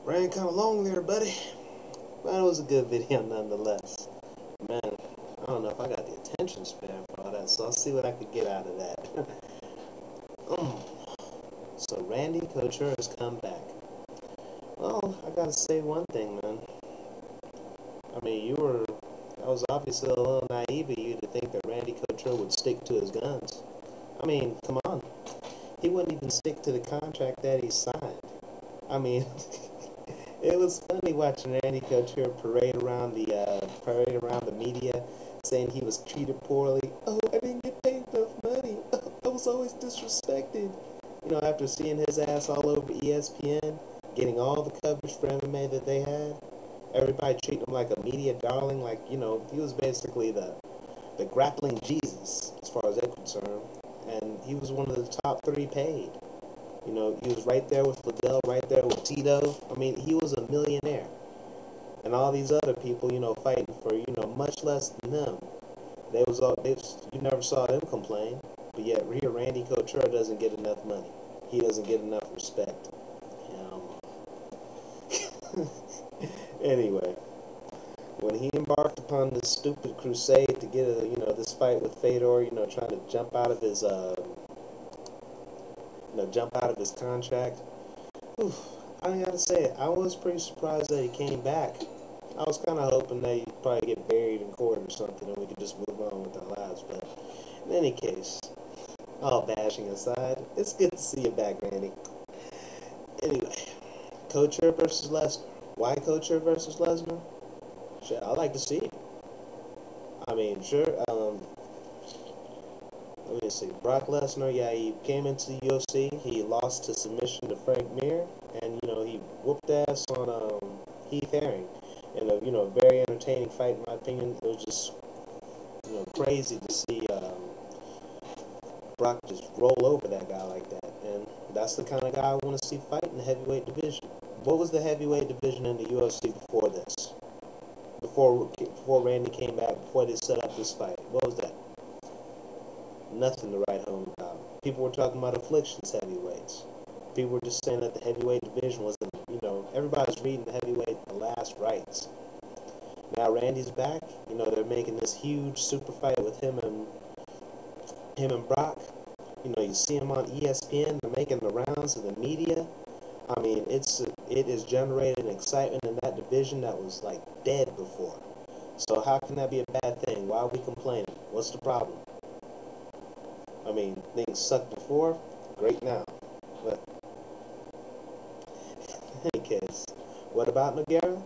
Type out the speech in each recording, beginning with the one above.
Ran kind of long there, buddy. But it was a good video nonetheless. Man, I don't know if I got the attention span for all that, so I'll see what I could get out of that. So Randy Couture has come back. Well, I gotta say one thing, man. I mean, that was obviously a little naive of you to think that Randy Couture would stick to his guns. I mean, come on. He wouldn't even stick to the contract that he signed. I mean, it was funny watching Randy Couture parade around the media, saying he was treated poorly. Oh, I didn't get paid enough money. Oh, I was always disrespected. You know, after seeing his ass all over ESPN, getting all the coverage for MMA that they had, everybody treated him like a media darling. Like, you know, he was basically the grappling Jesus as far as they're concerned, and he was one of the top 3 paid. You know, he was right there with Liddell, right there with Tito. I mean, he was a millionaire. And all these other people, you know, fighting for, you know, much less than them. You never saw them complain. But yet, here, Randy Couture doesn't get enough money. He doesn't get enough respect. Anyway, when he embarked upon this stupid crusade to get this fight with Fedor, you know, trying to jump out of his, contract. Oof, I gotta say, I was pretty surprised that he came back. I was kind of hoping that he'd probably get buried in court or something and we could just move on with our lives. But in any case, all bashing aside, it's good to see you back, Randy. Anyway, Couture versus Lesnar. Why Couture versus Lesnar? Sure, I'd like to see it. I mean, sure. Let me see. Brock Lesnar, yeah, he came into the UFC. He lost to submission to Frank Mir, and you know he whooped ass on Heath Herring in a very entertaining fight in my opinion. It was just crazy to see Brock just roll over that guy like that, and that's the kind of guy I want to see fight in the heavyweight division. What was the heavyweight division in the UFC before this? Before Randy came back, before they set up this fight, what was that? Nothing to write home about. People were talking about afflictions heavyweights. People were just saying that the heavyweight division wasn't, everybody's reading the heavyweight the last rites. Now Randy's back. They're making this huge super fight with him and Brock. You see him on ESPN. They're making the rounds of the media. I mean, it is generating excitement in that division that was like dead before. So how can that be a bad thing? Why are we complaining? What's the problem? I mean, things sucked before, great now. But in any case, what about Nogueira?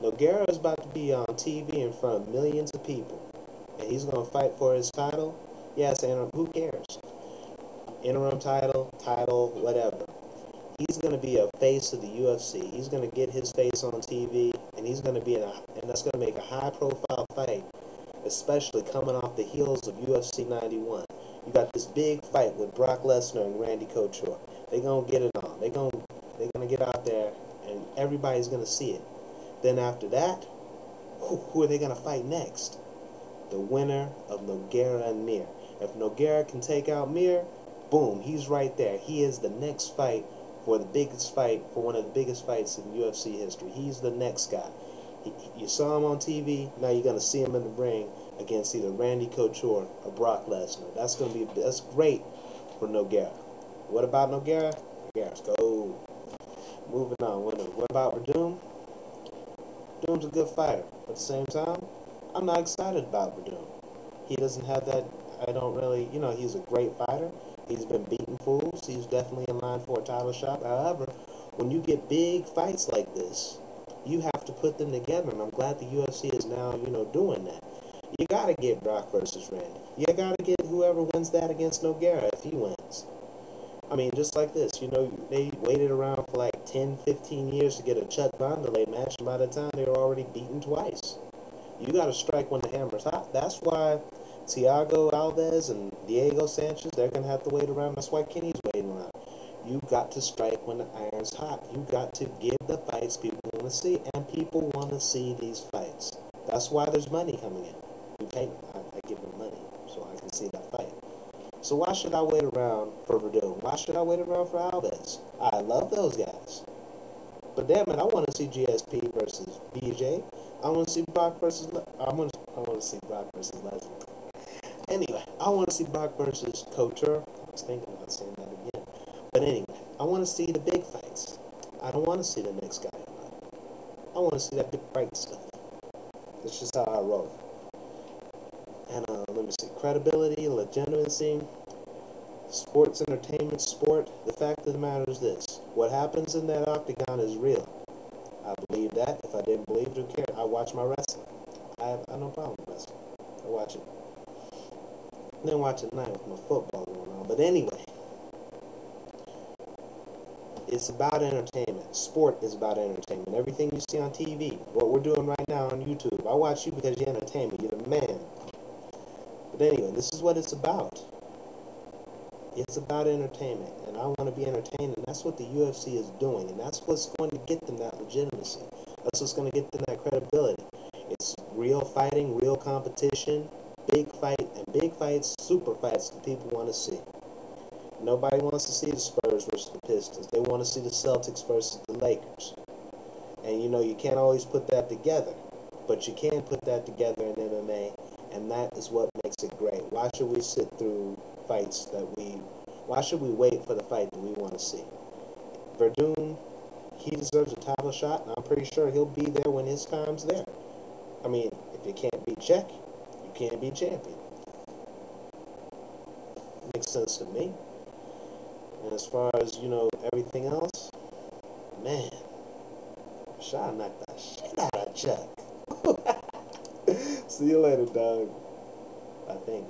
Nogueira is about to be on TV in front of millions of people, and he's going to fight for his title. Yes, and who cares? Interim title, whatever. He's going to be a face of the UFC. He's going to get his face on TV, and he's going to be and that's going to make a high-profile fight, especially coming off the heels of UFC 91. You got this big fight with Brock Lesnar and Randy Couture. They're going to get it on. They're going to get out there, and everybody's going to see it. Then after that, who are they going to fight next? The winner of Nogueira and Mir. If Nogueira can take out Mir, boom, he's right there. He is the next fight for one of the biggest fights in UFC history. He's the next guy. You saw him on TV, now you're going to see him in the ring against either Randy Couture or Brock Lesnar. That's great for Nogueira. What about Nogueira? Nogueira's go. Moving on. What about Verdum? Verdum's a good fighter. At the same time, I'm not excited about Verdum. He doesn't have that. I don't really, he's a great fighter. He's been beating fools. He's definitely in line for a title shot. However, when you get big fights like this, you have to put them together, and I'm glad the UFC is now, doing that. You gotta get Brock versus Randy. You gotta get whoever wins that against Nogueira if he wins. I mean, just like this, they waited around for like 10, 15 years to get a Chuck Vanderlei match, and by the time they were already beaten twice. You gotta strike when the hammer's hot. That's why Thiago Alves and Diego Sanchez, they're gonna have to wait around. That's why Kenny's waiting around. You got to strike when the iron's hot. You got to give the fights people want to see, and people want to see these fights. That's why there's money coming in. I give them money so I can see that fight. So why should I wait around for Verdun? Why should I wait around for Alves? I love those guys. But damn it, I want to see GSP versus BJ. I want to see Brock versus. I want to see Brock versus Lesnar. Anyway, I want to see Brock versus Couture. I was thinking about saying that again. But anyway, I want to see the big fights. I don't want to see the next guy. I want to see that big fight stuff. That's just how I roll. And let me see, credibility, legitimacy, sports entertainment, sport. The fact of the matter is this: what happens in that octagon is real. I believe that. If I didn't believe it, who cares? I watch my wrestling. I have no problem with wrestling. I watch it. I didn't watch it at night with my football going on. But anyway, it's about entertainment. Sport is about entertainment. Everything you see on TV, what we're doing right now on YouTube, I watch you because you entertain me. You're the man. But anyway, this is what it's about. It's about entertainment, and I want to be entertained, and that's what the UFC is doing, and that's what's going to get them that legitimacy. That's what's going to get them that credibility. It's real fighting, real competition, big fight, and big fights, super fights that people want to see. Nobody wants to see the Spurs versus the Pistons. They want to see the Celtics versus the Lakers. And you know, you can't always put that together, but you can put that together in MMA, and that is what makes it great. Why should we sit through fights why should we wait for the fight that we want to see? Verdun, he deserves a title shot, and I'm pretty sure he'll be there when his time's there. I mean, if you can't beat Czech, you can't be champion. Makes sense to me. And as far as, you know, everything else, man, Shaw knocked the shit out of Chuck. See you later, dog. I think.